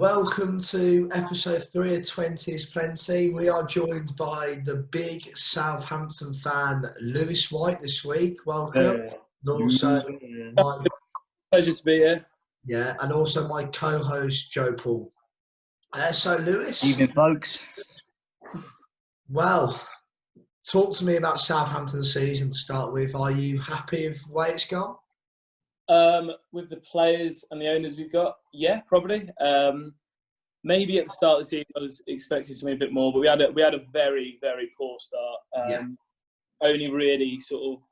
welcome to episode 3 of 20 is Plenty. We are joined by the big Southampton fan, Lewis White, this week. Welcome. And also, pleasure to be here. Yeah, and also my co-host, Joe Paul. So, Lewis. Evening, folks. Well, talk to me about Southampton's season to start with. Are you happy with the way it's gone? With the players and the owners we've got, yeah, probably. Maybe at the start of the season I was expecting something a bit more, but we had a very, very poor start. Only really sort of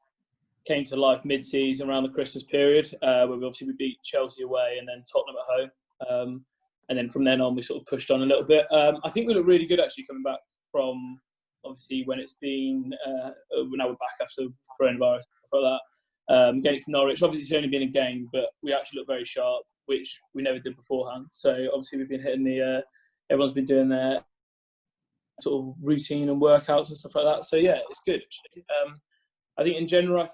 came to life mid-season around the Christmas period, where we beat Chelsea away and then Tottenham at home. And then from then on we sort of pushed on a little bit. I think we look really good actually coming back from obviously when it's been now we're back after coronavirus and stuff like that. Against Norwich, obviously it's only been a game, but we actually look very sharp, which we never did beforehand. So obviously we've been hitting everyone's been doing their sort of routine and workouts and stuff like that. So yeah, it's good actually. I think in general,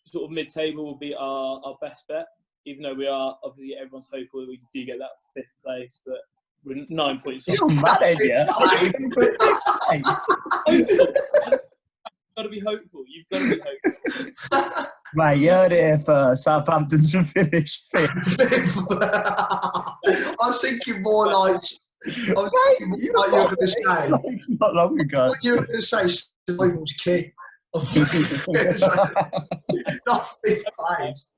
sort of mid-table will be our best bet, even though we are obviously everyone's hopeful that we do get that 5th place, but we're 9 points. You're mad, yeah. You've got to be hopeful. You've got to be hopeful. Mate, you heard it here first. Southampton to finish 5th. I was thinking more like you were going to say. Not long ago. What you were going to say, survival's key. Not 5th place.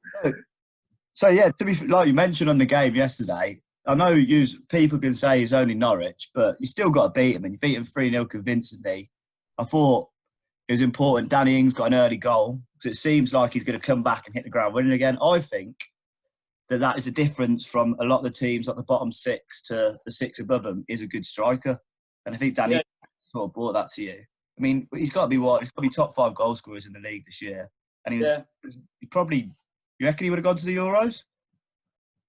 So yeah, to be like you mentioned on the game yesterday, I know people can say it's only Norwich, but you still got to beat them, and you beat them 3-0 convincingly. I thought it was important. Danny Ings got an early goal because it seems like he's going to come back and hit the ground running again. I think that is a difference from a lot of the teams, like the bottom 6 to the 6 above them, is a good striker. And I think Danny sort of brought that to you. I mean, he's got to be He's got to be top 5 goal scorers in the league this year. And he probably, you reckon he would have gone to the Euros?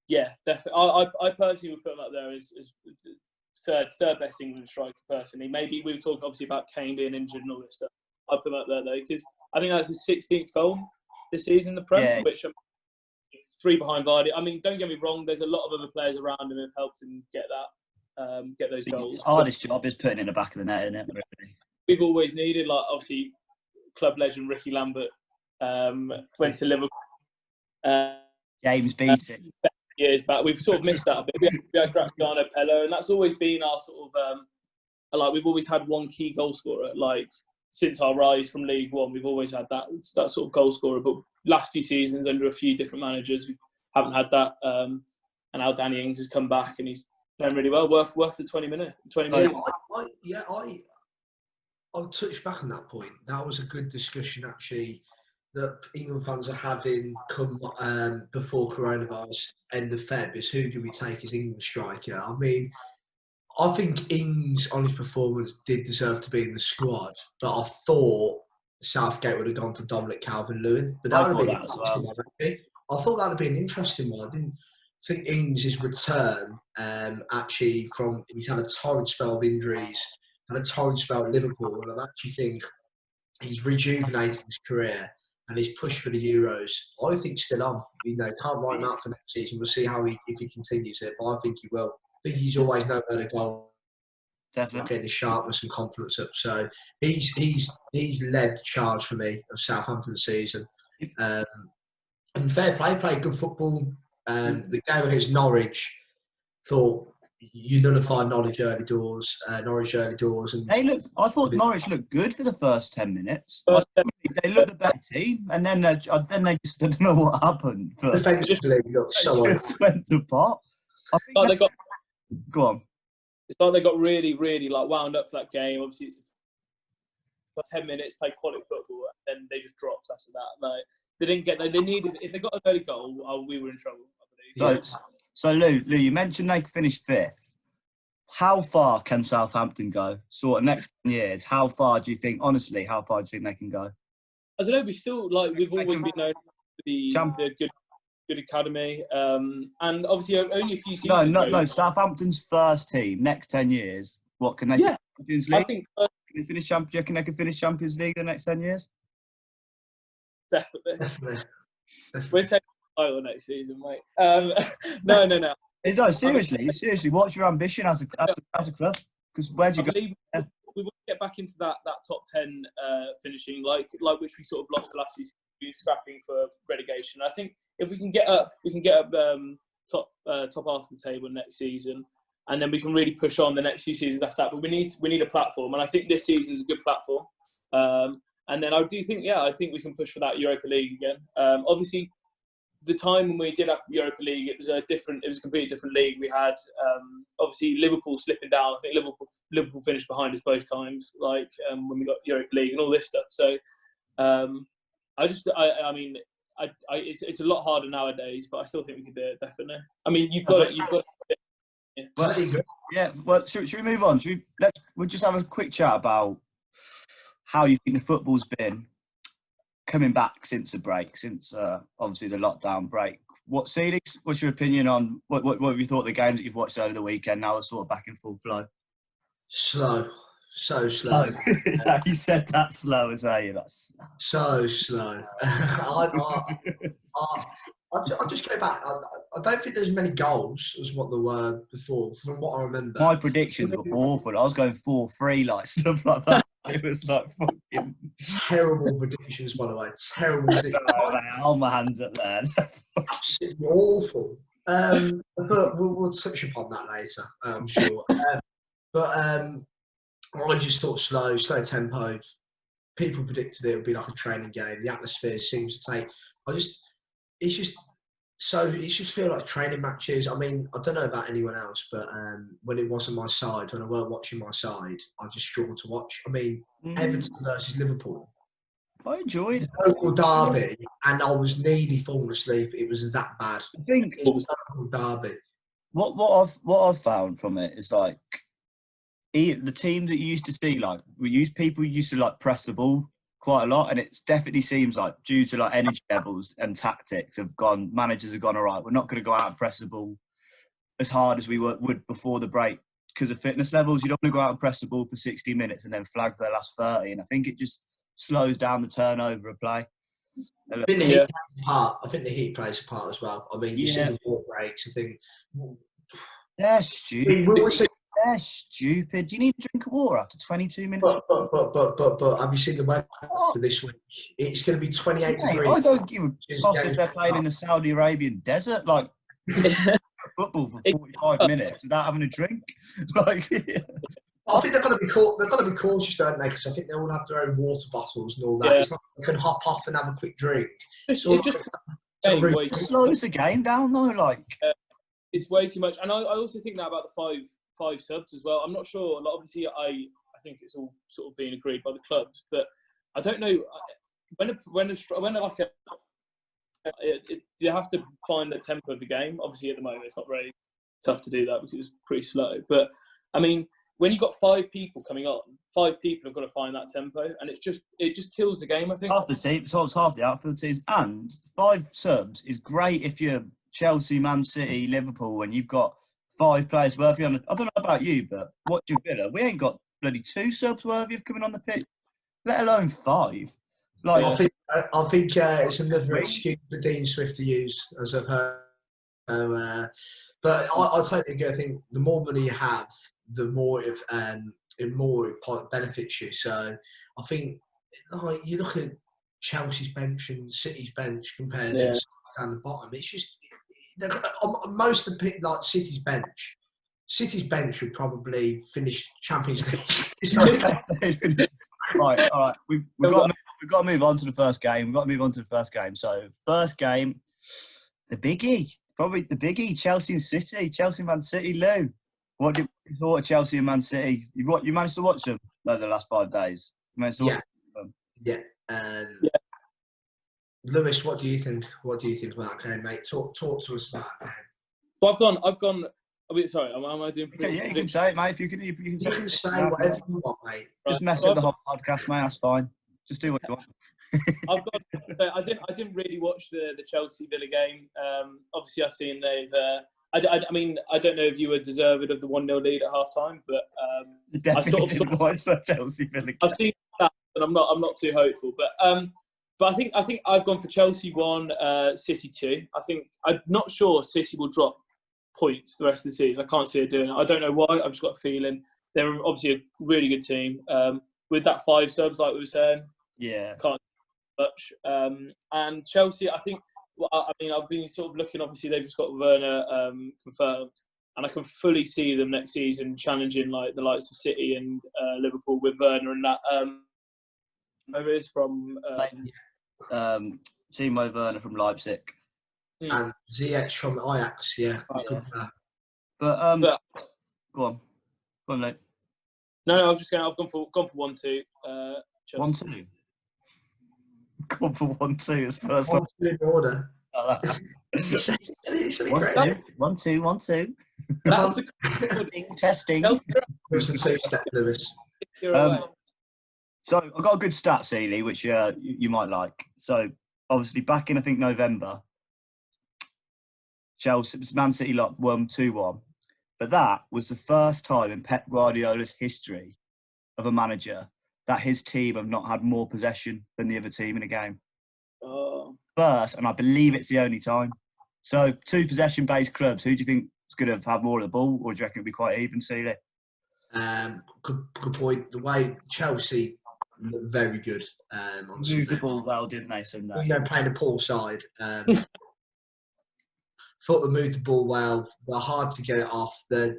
Yeah, definitely. I personally would put him up there as third best England striker personally. Maybe we were talking obviously about Kane being injured and all this stuff. I'd put him up there though, because I think that's his 16th goal this season in the Prem, which I'm 3 behind Vardy. I mean, don't get me wrong, there's a lot of other players around him who've helped him get those goals. His hardest job is putting in the back of the net, isn't it? Really? We've always needed, like, obviously, club legend Ricky Lambert went to Liverpool. James Beattie. Years back. We've sort of missed that a bit. We had Graziano Pello, and that's always been our sort of, we've always had one key goal scorer, like, since our rise from League One, we've always had that sort of goal scorer. But last few seasons, under a few different managers, we haven't had that. And now Danny Ings has come back and he's playing really well. Worth the 20 minutes. I'll touch back on that point. That was a good discussion, actually, that England fans are having come before coronavirus, end of Feb, is who do we take as England striker? I mean, I think Ings, on his performance, did deserve to be in the squad, but I thought Southgate would have gone for Dominic Calvert-Lewin. But that would have been I thought that would be an interesting one. I didn't think Ings' return, actually, he's had a torrid spell of injuries, had a torrid spell at Liverpool, and I actually think he's rejuvenated his career and he's pushed for the Euros. I think still on. Can't write him out for next season. We'll see if he continues it, but I think he will. I think he's always known where to go. Definitely. Getting his sharpness and confidence up. So he's led the charge for me of Southampton's season. And fair play, played good football. The game against Norwich, thought you nullify Norwich early doors. And I thought Norwich looked good for the first 10 minutes. They looked a better team, and then they just don't know what happened. Defensively, looked so just went to pot. I think go on. It's like they got really, really wound up for that game. Obviously, it's 10 minutes, played quality football, and then they just dropped after that. Like they didn't get. They needed. If they got an early goal, we were in trouble, I believe. So Lou, you mentioned they finished 5th. How far can Southampton go? Sort of next 10 years. How far do you think? Honestly, how far do you think they can go? I don't know. We've always been known for the good academy, and obviously only a few seasons. No. Southampton's first team next 10 years. What can they? Champions League. I think. Can they finish do you reckon they can finish Champions League the next 10 years? Definitely. We're taking the title next season, mate. No. No, seriously. What's your ambition as a club? Because where'd you I go? believe we want to get back into that top 10 finishing, like which we sort of lost the last few seasons, scrapping for relegation. I think if we can get up top half of the table next season, and then we can really push on the next few seasons after that. But we need a platform, and I think this season is a good platform. And then I do think, I think we can push for that Europa League again. Obviously, the time when we did have Europa League, it was a completely different league. We had obviously Liverpool slipping down. I think Liverpool finished behind us both times, like when we got Europa League and all this stuff. So it's a lot harder nowadays, but I still think we could do it, definitely. I mean, you've got it. Well, should we move on? We'll just have a quick chat about how you think the football's been coming back since the break, since obviously the lockdown break. What's your opinion on what have you thought of the games that you've watched over the weekend? Now are sort of back in full flow. Slow, so slow. You said that slow as well. That's so slow. I'll just go back. I don't think there's many goals as what there were before, from what I remember. My predictions were awful. I was going 4-3, like stuff like that. It was like fucking terrible predictions, by the way. Terrible predictions. I'll hold my hands up there. Absolutely awful. But we'll touch upon that later, I'm sure. But I just thought slow tempo. People predicted it would be like a training game. The atmosphere seems to take. It just feel like training matches. I mean, I don't know about anyone else, but when it wasn't my side, when I weren't watching my side, I just struggled to watch. I mean, Everton versus Liverpool. I enjoyed it. Local derby, and I was nearly falling asleep. It was that bad. I think it was local derby. What I've found from it is like the teams that you used to see, like people used to like press the ball quite a lot, and it definitely seems like due to like energy levels and tactics managers have gone, all right, we're not going to go out and press the ball as hard as we would before the break because of fitness levels. You don't want to go out and press the ball for 60 minutes and then flag for the last 30, and I think it just slows down the turnover of play. I think the heat plays a part. I think the heat plays a part as well. I mean, you see the water breaks. I think they're stupid. They're stupid. You need to drink water after 22 minutes. But have you seen the weather for this week? It's going to be 28 degrees. I don't give a toss if they're playing in the Saudi Arabian desert, like football for 45 minutes without having a drink. Like, I think they're going to be they're going to be cautious, don't they? Because I think they all have their own water bottles and all that. Yeah. It's not like they can hop off and have a quick drink. It slows the game down, though. Like, it's way too much. And I also think that about the five subs as well. I'm not sure. Like, obviously, I think it's all sort of being agreed by the clubs, but I don't know you have to find the tempo of the game. Obviously, at the moment, it's not very tough to do that because it's pretty slow. But I mean, when you've got 5 people coming on, 5 people have got to find that tempo, and it just kills the game, I think. Half the team, so it's half the outfield teams, and 5 subs is great if you're Chelsea, Man City, Liverpool, and you've got 5 players worthy on. I don't know about you, but watching Villa, we ain't got bloody 2 subs worthy of coming on the pitch, let alone 5. Like, I think it's another excuse for Dean Swift to use, as I've heard. But I totally agree. I think the more money you have, the more it benefits you. So I think you look at Chelsea's bench and City's bench compared to down the bottom. It's just most of the like City's bench would probably finish Champions League. Right, all right. We've got to move on to the first game. So first game, the biggie, probably the biggie, Chelsea and City, Chelsea Man City. Lou, what did you thought of Chelsea and Man City? You managed to watch them over the last 5 days? You managed to watch them? Yeah. Lewis, what do you think? What do you think about that game, mate? Talk to us about that game. Well, I've gone. I mean, sorry, am I doing? Okay, you can say it, mate. You can say whatever you want, mate. Just mess up the whole podcast, mate. That's fine. Just do what you want. I didn't really watch the Chelsea Villa game. Obviously, I've seen they've. I mean, I don't know if you were deserved of the 1-0 lead at half time, but I sort of watched that Chelsea Villa game. I've seen that, and I'm not too hopeful. But I think I've gone for Chelsea 1, City 2. I'm not sure City will drop points the rest of the season. I can't see her doing it. I don't know why. I've just got a feeling they're obviously a really good team. With that 5 subs, like we were saying, can't do much. And Chelsea, I think. Well, I mean, I've been sort of looking. Obviously, they've just got Werner confirmed, and I can fully see them next season challenging like the likes of City and Liverpool with Werner and that. Where it is from Timo Werner from Leipzig. And Ziyech from Ajax, yeah. But go on, Luke. No, I was just going. I've gone for 1-2. 1-2. Gone for 1-2 as first. 1-2 in order. 1-2. That's Testing. It was a 2-step, Lewis. So I've got a good stat, Seeley, which you might like. So obviously back in, I think, November, Man City won 2-1. But that was the first time in Pep Guardiola's history of a manager that his team have not had more possession than the other team in a game. First, and I believe it's the only time. So 2 possession-based clubs, who do you think is going to have more of the ball, or do you reckon it'll be quite even, Seeley? Good point. The way Chelsea looked very good on Moved the ball well, didn't they, Sunday? Playing a poor side. Thought they moved the ball well. They're hard to get it off. They're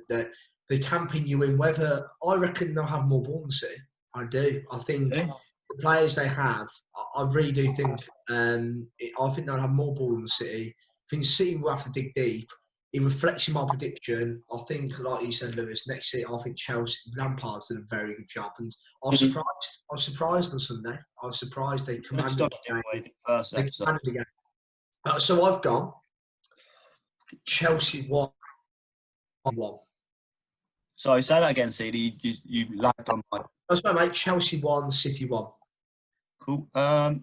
camping you in. Whether I reckon they'll have more ball than City. I do. I think the players they have, I really do think. I think they'll have more ball than City. I think City will have to dig deep. It reflects in my prediction. I think, like you said, Lewis, next season, I think Chelsea, Lampard's did a very good job. And I was surprised. I was surprised on Sunday. I was surprised they commanded the game. So I've gone Chelsea 1-1. Sorry, say that again, CD. You lagged on my... That's right, mate. Chelsea 1, City 1. Cool. I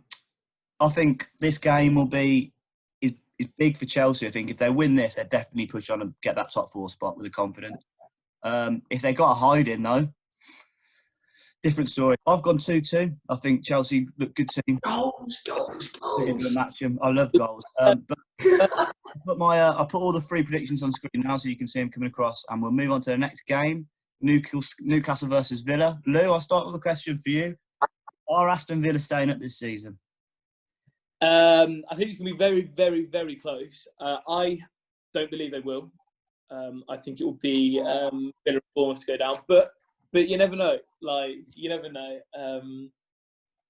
think this game will be... It's big for Chelsea. I think if they win this, they definitely push on and get that top 4 spot with a confidence. If they got a hide in, though, different story. I've gone 2-2. I think Chelsea look good team. Goals. Match them. I love goals. But I put all the 3 predictions on screen now, so you can see them coming across, and we'll move on to the next game. Newcastle versus Villa. Lou, I'll start with a question for you. Are Aston Villa staying up this season? I think it's going to be very, very, very close. I don't believe they will. I think it will be Villa Bournemouth to go down, but you never know. You never know.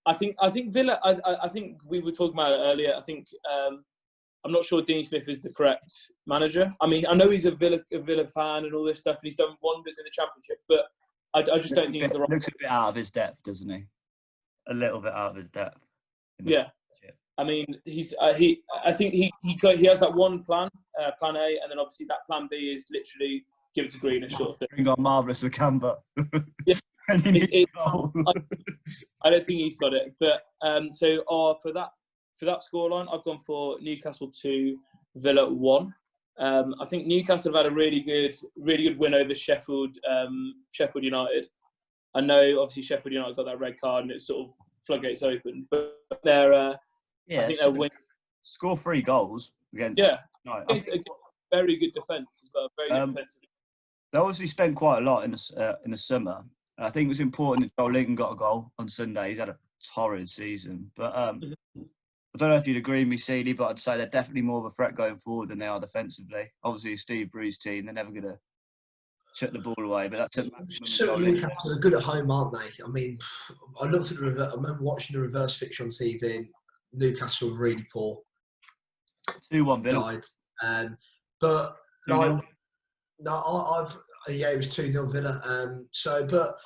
I think Villa. I think we were talking about it earlier. I think I'm not sure Dean Smith is the correct manager. I mean, I know he's a Villa fan and all this stuff, and he's done wonders in the Championship, but I just don't think he's the right. Looks a bit out of his depth, doesn't he? A little bit out of his depth. Yeah. I mean, I think he has that one plan, plan A, and then obviously that plan B is literally give it to Greenish sort of thing. Bring on Marvellous Lacamba. Yeah. I don't think he's got it, but for that scoreline, I've gone for Newcastle 2, Villa 1. I think Newcastle have had a really good win over Sheffield United. I know obviously Sheffield United got that red card and it's sort of floodgates open, but they're I think they'll win. Score 3 goals against. Yeah, it's a very good defence as well. Very good defensive. They obviously spent quite a lot in the summer. I think it was important that Joel Linton got a goal on Sunday. He's had a torrid season, but I don't know if you'd agree with me, CD, but I'd say they're definitely more of a threat going forward than they are defensively. Obviously, Steve Bruce's team, they're never going to chuck the ball away, but that's they're good at home, aren't they? I mean, I remember watching the reverse fixture on TV. Newcastle were really poor. 2-1 Villa. But it was 2-0 Villa. But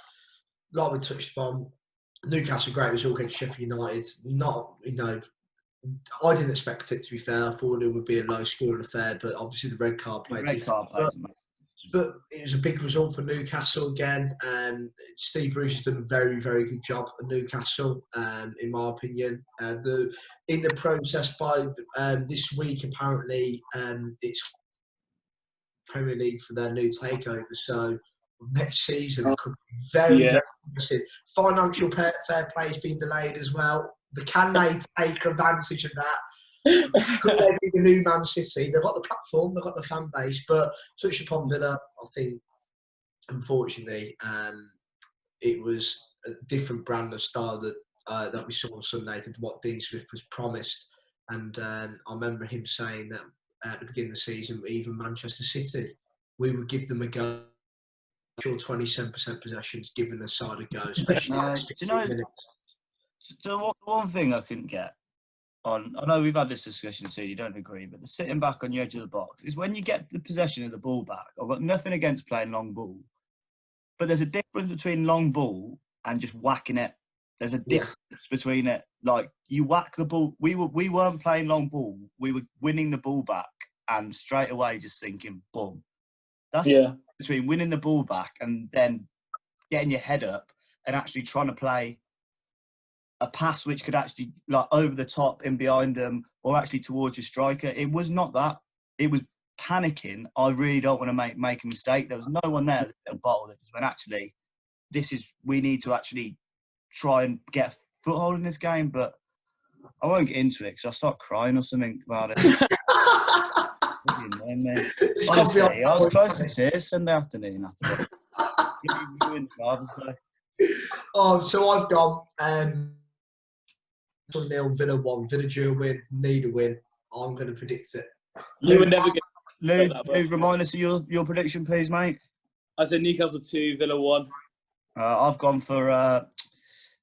like we touched upon, Newcastle great result against Sheffield United. I didn't expect it, to be fair. I thought it would be a low scoring affair, but obviously the red card played. But it was a big result for Newcastle again. Steve Bruce has done a very, very good job at Newcastle, in my opinion. In the process, by this week, apparently, it's Premier League for their new takeover. So next season could be very, very interesting. Financial fair play is being delayed as well. Can they take advantage of that? Could they be the new Man City? They've got the platform, they've got the fan base, but touch upon Villa, I think, unfortunately, it was a different brand of style that we saw on Sunday to what Dean Smith was promised. And I remember him saying that at the beginning of the season, even Manchester City, we would give them a go. Sure, 27% possessions, giving the side a go, especially do you know? minutes. So one thing I couldn't get on, I know we've had this discussion, so you don't agree, but the sitting back on the edge of the box is when you get the possession of the ball back. I've got nothing against playing long ball, but there's a difference between long ball and just whacking it. There's a difference between it. Like, you whack the ball. We weren't playing long ball. We were winning the ball back and straight away just thinking, boom. That's between winning the ball back and then getting your head up and actually trying to play a pass which could actually, like, over the top in behind them or actually towards your striker. It was not that. It was panicking. I really don't want to make a mistake. There was no one there at the bottle that just went, actually, we need to actually try and get a foothold in this game. But I won't get into it because I'll start crying or something about it. Honestly, I was close to tears Sunday afternoon after that. Oh, so I've gone 1-0, Villa 1, Villa dual win, need a win. I'm going to predict it. You would never get Lou, remind us of your prediction, please, mate. I said Newcastle 2, Villa 1. I've gone for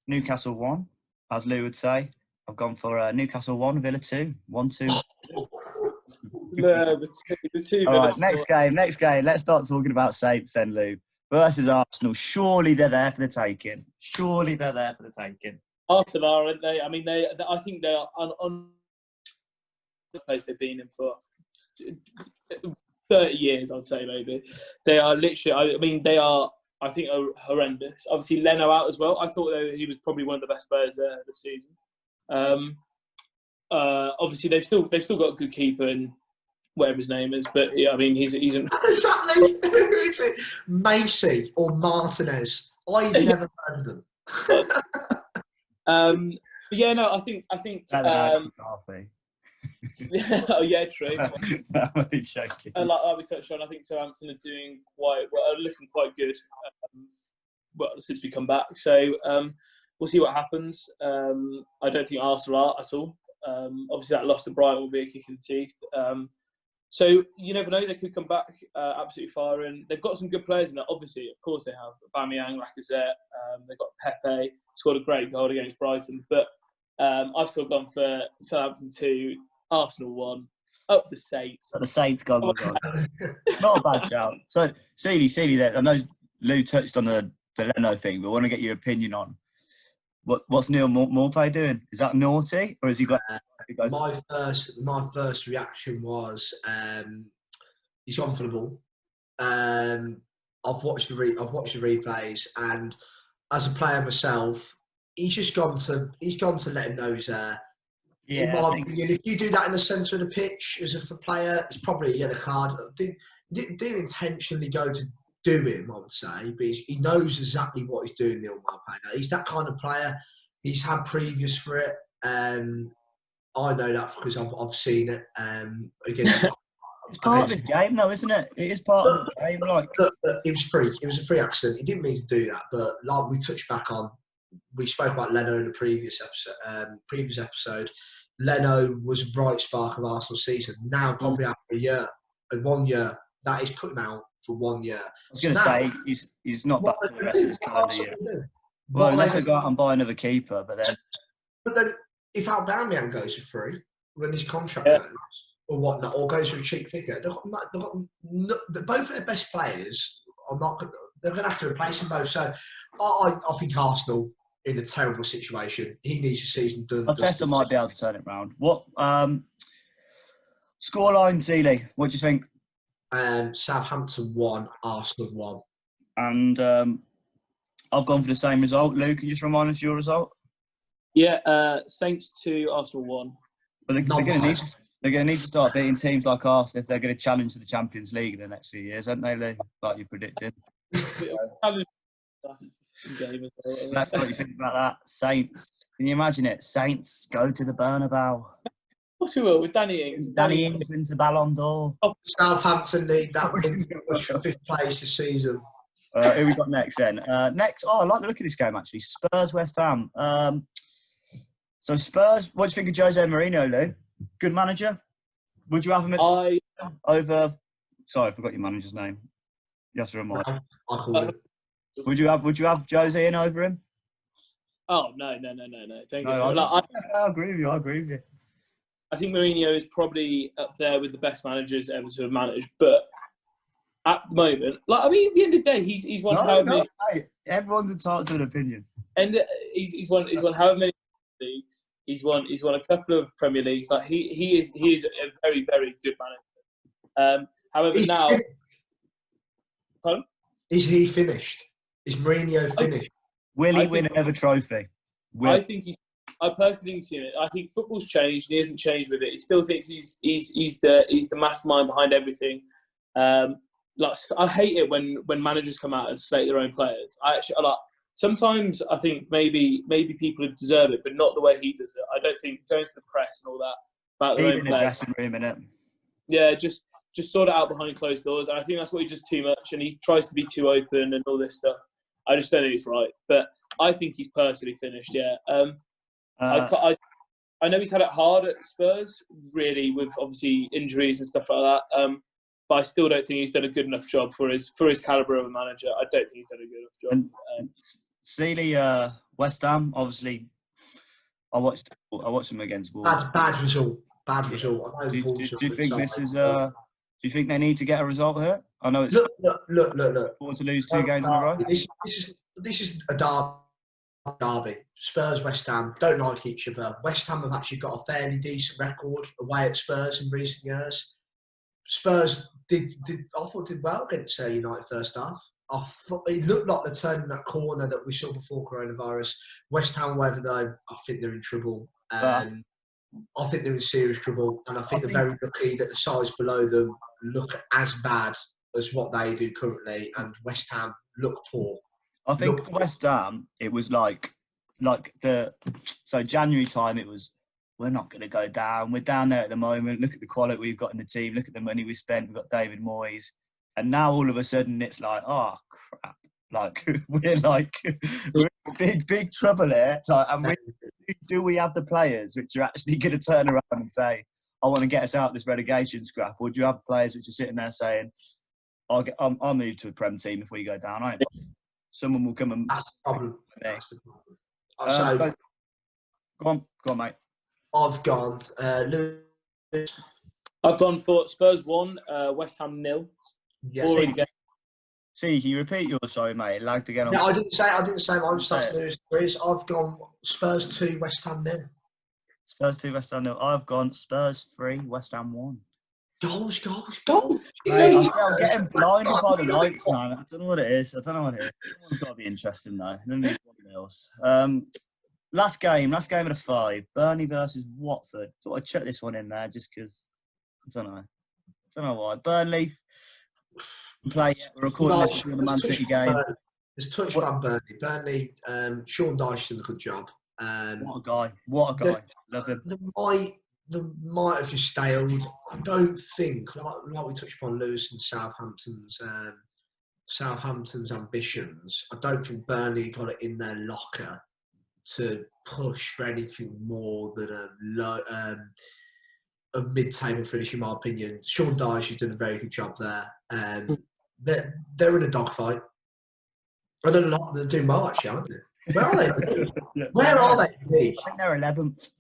Newcastle 1, as Lou would say. I've gone for Newcastle 1, Villa 2. 1-2. No, the two All right, next game. Let's start talking about Saints then, Lou. Versus Arsenal. Surely they're there for the taking. Arsenal are, aren't they? I mean, I think they are on the place they've been in for 30 years, I'd say, maybe. They are literally, I mean, they are, I think, horrendous. Obviously, Leno out as well. I thought he was probably one of the best players there this season. Obviously, they've still got a good keeper and whatever his name is, but yeah, I mean, he's an... Exactly. Who is it? Macy or Martinez? I've never heard of them. But yeah, no, I think. Coffee. Oh yeah, true. I'm only joking. And like we touched on, I think Southampton are doing looking quite good. Since we come back, so we'll see what happens. I don't think Arsenal are at all. Obviously, that loss to Brighton will be a kick in the teeth. So you never know; they could come back absolutely firing. They've got some good players in there. Obviously, of course, they have Aubameyang, Lacazette. They've got Pepe, scored a great goal against Brighton. But I've still gone for Southampton 2, Arsenal 1, up the Saints. So the Saints gone. Not a bad shout. So Seeley, there. I know Lou touched on the Leno thing, but I want to get your opinion on what's Neil Maupay doing. Is that naughty, or has he got? My first reaction was he's gone for the ball. I've watched the replays, and as a player myself, he's gone to let him know he's there. Yeah, in my opinion, if you do that in the centre of the pitch as a player, it's probably a yellow card. Didn't intentionally go to do him, I would say, but he knows exactly what he's doing, Neil Maupay. He's that kind of player. He's had previous for it. I know that because I've seen it against. It's part of his game, though, isn't it? It is part of his game. Like, it was free. It was a free accident. He didn't mean to do that, but like we touched back on, we spoke about Leno in the previous episode. Leno was a bright spark of Arsenal's season. Now, probably after 1 year, that is put him out for 1 year. I was going to say he's not back for the rest of his calendar year. Well, unless they go out and buy another keeper, but then if Aubameyang goes for free when his contract goes or whatnot, or goes for a cheap figure, both of their best players are not. They're going to have to replace them both. So I think Arsenal in a terrible situation. He needs a season done. Arteta might be able to turn it round. What scoreline, Seeley? What do you think? Southampton 1, Arsenal 1. And I've gone for the same result. Lou, can you just remind us your result? Yeah, Saints 2, Arsenal 1. But they're going to need to start beating teams like Arsenal if they're going to challenge the Champions League in the next few years, aren't they, Lou? Like you predicted. That's what you think about that. Saints. Can you imagine it? Saints go to the Bernabeu. course we will, with Danny Ings. Danny Ings wins the Ballon d'Or. Southampton need that win to push for 5th place this season. Who we got next then? I like the look of this game actually. Spurs West Ham. So Spurs, what do you think of Jose Mourinho, Lou? Good manager? Would you have him over? Sorry, I forgot your manager's name. Yes, or am I? Would you have Jose in over him? Oh no! I agree with you. I think Mourinho is probably up there with the best managers ever to have managed, but at the moment, at the end of the day, he's won however many. Everyone's entitled to an opinion. And he's won however many leagues. He's won a couple of Premier Leagues. Like he is a very, very good manager. However, now, pardon? Is he finished? Is Mourinho finished? Will he win another trophy? I personally think he's seen it. I think football's changed, and he hasn't changed with it. He still thinks he's the mastermind behind everything. I hate it when managers come out and slate their own players. Sometimes I think maybe people deserve it, but not the way he does it. I don't think going to the press and all that about their own players. Dressing room, innit? Yeah, just sort it out behind closed doors. And I think that's what he does too much, and he tries to be too open and all this stuff. I just don't think it's right. But I think he's personally finished, yeah. I know he's had it hard at Spurs, really, with obviously injuries and stuff like that. But I still don't think he's done a good enough job for his calibre of a manager. I don't think he's done a good enough job. Seeley, West Ham, obviously, I watched them against Wolves. Bad result. Do you think this is? Do you think they need to get a result here? I know it's look. To lose 2 games in a row. This is a derby. Spurs, West Ham don't like each other. West Ham have actually got a fairly decent record away at Spurs in recent years. Spurs did well against United first half. It looked like they're turning that corner that we saw before coronavirus. West Ham, whether though, I think they're in trouble. I think they're in serious trouble, and I think they're very lucky that the sides below them look as bad as what they do currently, and West Ham look poor. I think for West Ham, it was so January time, it was, we're not going to go down. We're down there at the moment. Look at the quality we've got in the team. Look at the money we spent. We've got David Moyes. And now all of a sudden it's like, oh, crap. We're in big trouble here. And do we have the players which are actually going to turn around and say, I want to get us out of this relegation scrap? Or do you have players which are sitting there saying, I'll move to a Prem team if we go down? Someone will come and... That's the problem. Go on, mate. I've gone. Lewis. I've gone for Spurs 1, West Ham 0. Yes. See, can you repeat yours? Sorry, mate. It lagged again. No, I didn't say. I just asked Lewis. I've gone Spurs 2, West Ham 0. Spurs 2, West Ham 0. I've gone Spurs 3, West Ham 1. Goals. Mate, I'm getting blinded by the lights, man. I don't know what it is. Someone's got to be interesting, though. Let me something else. Last game of the 5. Burnley versus Watford. Thought I'd chuck this one in there just because, I don't know why. Burnley play. We're recording this for the Man City game. There's touch on Burnley. Sean Dyche did a good job. What a guy. Love him. They might have just staled. I don't think, like we touched upon Lewis and Southampton's ambitions. I don't think Burnley got it in their locker to push for anything more than a mid-table finish, in my opinion. Sean Dyche has done a very good job there. They're in a dogfight. I don't know. They're doing well, actually, aren't they? Where are they? Where are they? I think they're 11th.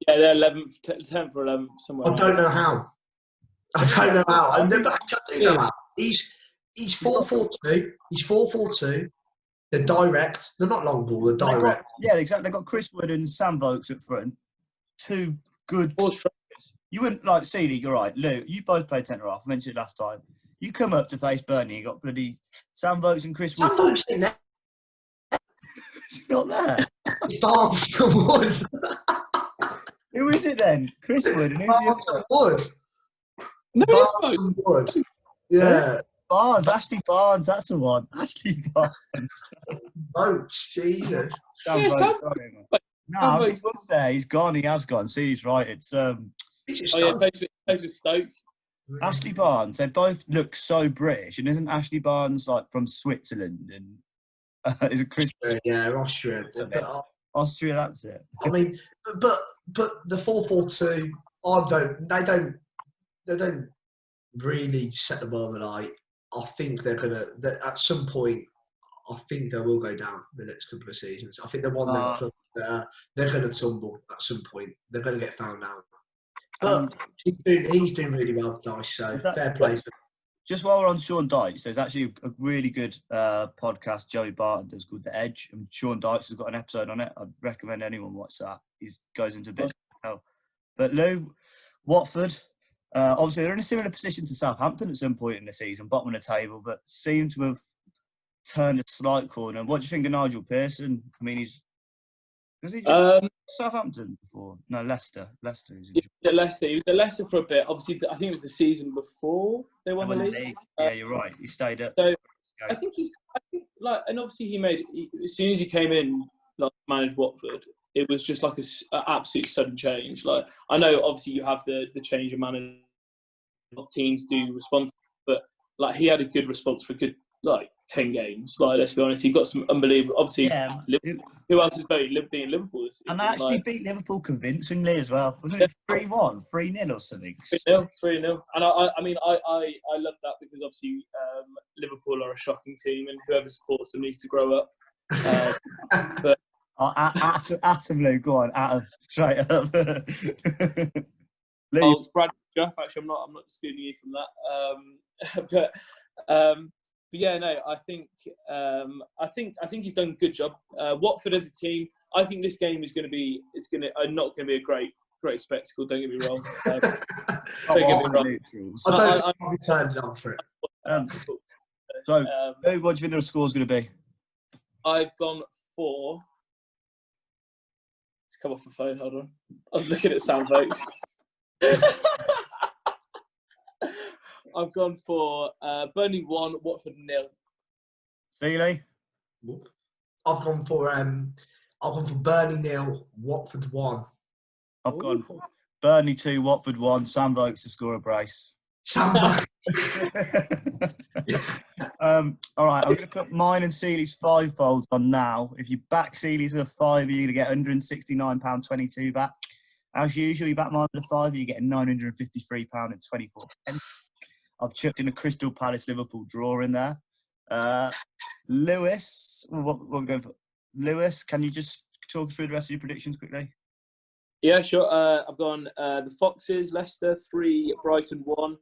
Yeah, they're 11th, 10th or 11th, somewhere. I don't know how. I do know how. He's 4-4-2. He's 4-4-2. They're direct. They're not long ball. They're direct. Exactly. They've got Chris Wood and Sam Vokes up front. 2 good strikers. You wouldn't like Seeley. You're right, Lou. You both played centre half. I mentioned it last time. You come up to face Burnley. You got bloody Sam Vokes and Chris Wood. Sam Vokes in there. He's not there. Barnes and Wood. Who is it then? Chris Wood and who's Barnes and Wood. No, Barnes and Wood. Yeah. Barnes, Ashley Barnes, that's the one. Ashley Barnes. Vokes, Jesus. Sam No, he was there. He's gone. He has gone. See, he's right. It's plays with Stoke. Ashley Barnes. They both look so British, and isn't Ashley Barnes like from Switzerland? And is it Chris? Yeah, Austria. But, Austria, that's it. I mean, but the 4-4-2, they don't really set the bar alight. I think at some point. I think they will go down the next couple of seasons. I think they're one of them clubs that they're going to tumble at some point. They're going to get found out. But he's doing really well, Dice. So fair play. Just while we're on Sean Dykes, there's actually a really good podcast Joey Barton does called The Edge, and Sean Dykes has got an episode on it. I'd recommend anyone watch that. He goes into a bit of detail. But Lou, Watford, obviously they're in a similar position to Southampton at some point in the season, bottom of the table, but seem to have turned a slight corner. What do you think of Nigel Pearson? I mean, was he just Southampton before? No, Leicester. Leicester. He was at Leicester for a bit. Obviously, I think it was the season before they won the league. Yeah, you're right. He stayed up. So I think and obviously as soon as he came in, like managed Watford, it was just like an absolute sudden change. Like I know, obviously, you have the change of manager of teams do respond, but like he had a good response for a good 10 games. Like, let's be honest, he got some unbelievable. Obviously, who else is beating Liverpool this season? And they actually beat Liverpool convincingly as well. Wasn't it 3-1, 3-0 or something? 3-0. And I mean, I love that because obviously Liverpool are a shocking team, and whoever supports them needs to grow up. But Atom, Lou, go on, Atom, straight up. It's Brad Jeff. Actually, I'm not disputing you from that. But yeah, no, I think he's done a good job. Watford as a team, I think this game is not going to be a great spectacle. Don't get me wrong. I don't think I'll be turned on for it. So, what do you think the score's going to be? I've gone for. Let's come off the phone. Hold on. I was looking at sound folks. I've gone for Burnley 1, Watford 0. Seeley? I've gone for Burnley 0, Watford 1. I've gone Burnley 2, Watford 1. Sam Vokes to score a brace. Sam Vokes. All right, I'm going to put mine and Seeley's 5-folds on now. If you back Seeley's with a 5, you're going to get £169.22 back. As usual, you back mine with a 5, you're getting £953.24. I've chucked in a Crystal Palace Liverpool draw in there. Lewis, what we're going for? Lewis, can you just talk through the rest of your predictions quickly? Yeah, sure. I've gone the Foxes, Leicester 3, Brighton 1,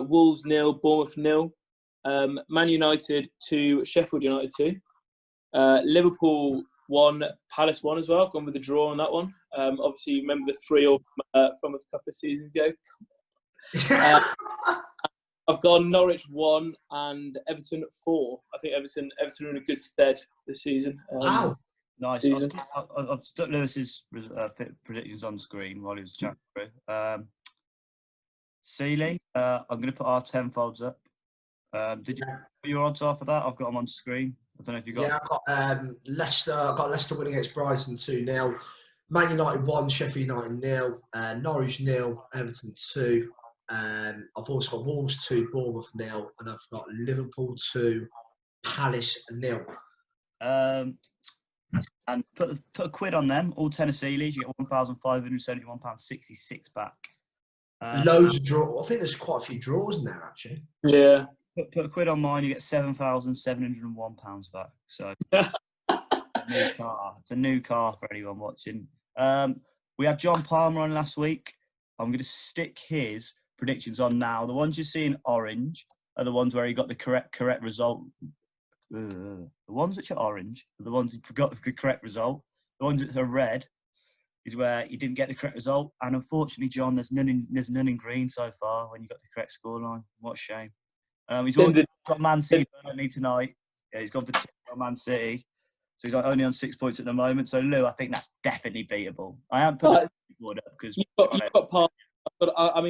Wolves 0, Bournemouth 0, Man United 2, Sheffield United 2, Liverpool 1, Palace 1 as well. I've gone with the draw on that one. Obviously, remember the 3 from a couple of seasons ago. I've gone Norwich 1 and Everton 4. I think Everton are in a good stead this season. Wow. Nice. I've stuck Lewis's predictions on the screen while he was chatting through. Seeley, I'm going to put our 10-folds up. Did you put your odds off of that? I've got them on screen. I don't know if you got. Yeah, I've got Leicester. I've got Leicester winning against Brighton 2-0. Man United 1, Sheffield United 0. Norwich 0, Everton 2. I've also got Wolves 2, Bournemouth 0, and I've got Liverpool 2, Palace 0. And put a quid on them, all Tennessee leagues, you get £1,571.66 back. Loads of draws. I think there's quite a few draws in there, actually. Yeah. Put a quid on mine, you get £7,701 back. So, new car. It's a new car for anyone watching. We had John Palmer on last week. I'm going to stick his predictions on now. The ones you see in orange are the ones where he got the correct result. The ones which are orange are the ones who forgot the correct result. The ones that are red is where you didn't get the correct result. And unfortunately, John, there's none in green so far when you got the correct scoreline. What a shame. He's already got Man City tonight. Yeah, he's gone for Man City. So he's only on 6 points at the moment. So, Lou, I think that's definitely beatable. I haven't put the board up because you've got Palmer. But I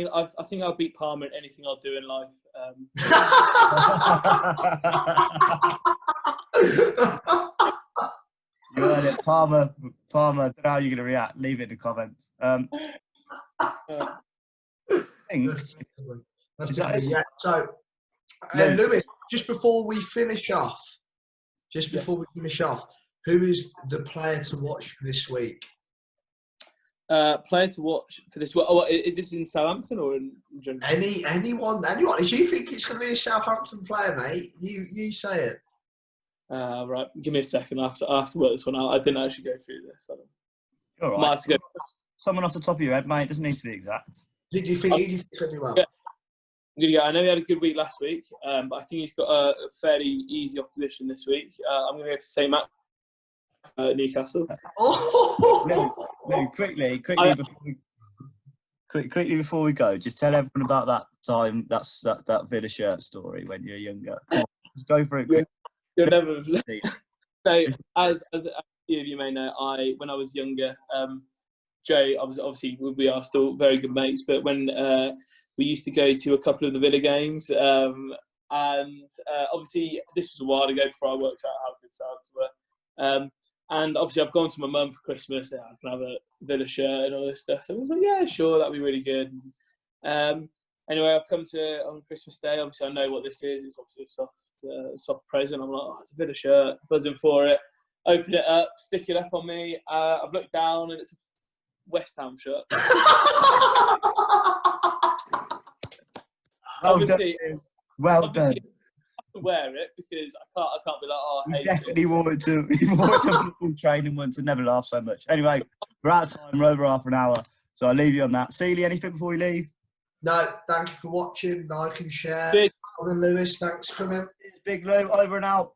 think I'll beat Palmer in anything I'll do in life. You heard it. Palmer, I don't know how you're going to react. Leave it in the comments. That's yeah. So, Lewis, just before we finish off, who is the player to watch for this week? Player to watch for this week. Oh, is this in Southampton or in general? Anyone. If you think it's going to be a Southampton player, mate, you say it. Right, give me a second. I have to work this one out. I didn't actually go through this. All right. Might have to go. Someone off the top of your head, mate. It doesn't need to be exact. Did you think he did well? Yeah. I'm gonna go. I know he had a good week last week, but I think he's got a fairly easy opposition this week. I'm going to go for St. Matt, Newcastle. No, quickly before we go, just tell everyone about that time. That Villa shirt story when you were younger. Come on, just go for it. You'll never. So, as few of you may know, when I was younger, Joe, we are still very good mates, but when we used to go to a couple of the Villa games, and obviously this was a while ago before I worked out how good Southampton were. And obviously I've gone to my mum for Christmas. I can have a Villa shirt and all this stuff. So I was like, yeah, sure, that'd be really good. Anyway, I've come to on Christmas Day. Obviously, I know what this is. It's obviously a soft present. I'm like, oh, it's a Villa shirt, buzzing for it. Open it up, stick it up on me. I've looked down and it's a West Ham shirt. Well done. To wear it because I can't be like, oh, I hate definitely wore it to football training once and never laughed so much. Anyway, we're out of time. We're over half an hour, so I'll leave you on that. Seeley, anything before we leave? No, thank you for watching. Like and share. Cheers. Lewis, thanks for coming. Big Lou, over and out.